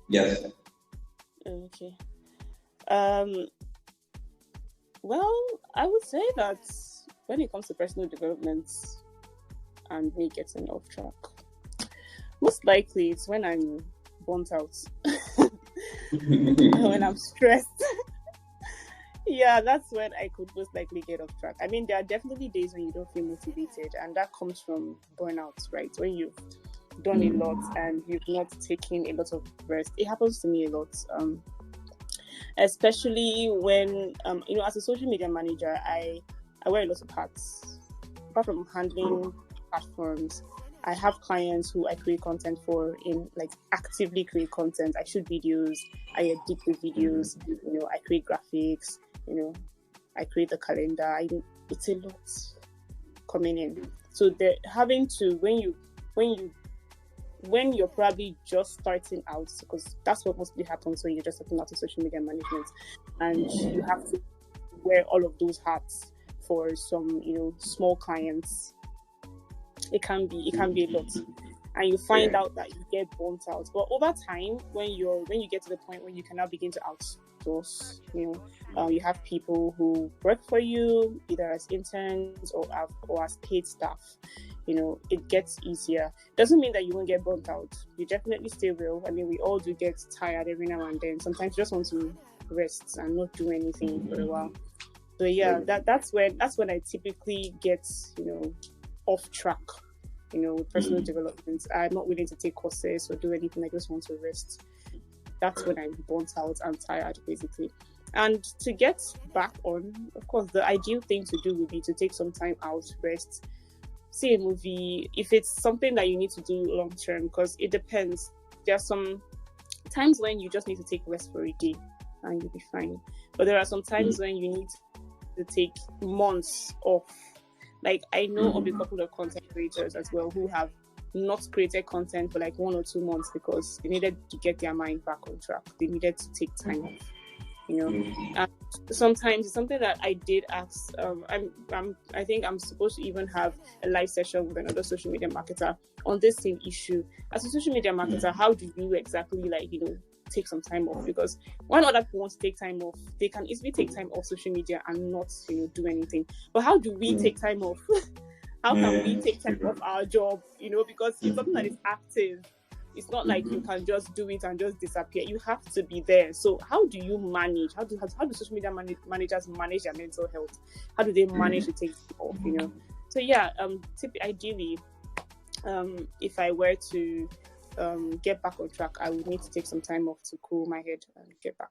Yes. Okay. Um, well, I would say that when it comes to personal development and me getting off track, most likely it's when I'm burnt out, when I'm stressed. Yeah, that's when I could most likely get off track. I mean, there are definitely days when you don't feel motivated, and that comes from burnout, right? When you've done a lot and you've not taken a lot of rest. It happens to me a lot. Especially when as a social media manager, I wear a lot of hats. Apart from handling platforms, I have clients who I create content for, in like actively create content. I shoot videos, I edit the videos, I create graphics, I create the calendar. It's a lot coming in. So they're having to, when you're probably just starting out, because that's what mostly happens when you're just starting out in social media management, and you have to wear all of those hats for some small clients. It can be a lot, and you find out that you get burnt out. But over time, when you get to the point where you can now begin to outsource, you have people who work for you either as interns or as paid staff. It gets easier. Doesn't mean that you won't get burnt out. You definitely still will. I mean, we all do get tired every now and then. Sometimes you just want to rest and not do anything for a while. So yeah, that's when I typically get off track. With personal development, I'm not willing to take courses or do anything. I just want to rest. That's when I'm burnt out and tired, basically. And to get back on, of course, the ideal thing to do would be to take some time out, rest, see a movie, if it's something that you need to do long term, because it depends. There are some times when you just need to take rest for a day and you'll be fine. But there are some times when you need to take months off. Like, I know of a couple of content creators as well who have not created content for like 1 or 2 months because they needed to get their mind back on track. They needed to take time off. And sometimes it's something that I did ask. I think I'm supposed to even have a live session with another social media marketer on this same issue. As a social media marketer, how do you exactly take some time off? Because when other people want to take time off, they can easily take time off social media and not do anything. But how do we take time off? How can we take time off our job? Because it's something that is active. It's not like you can just do it and just disappear. You have to be there. So how do you manage? How do social media managers manage their mental health? How do they manage to take it off? So yeah, ideally, if I were to get back on track, I would need to take some time off to cool my head and get back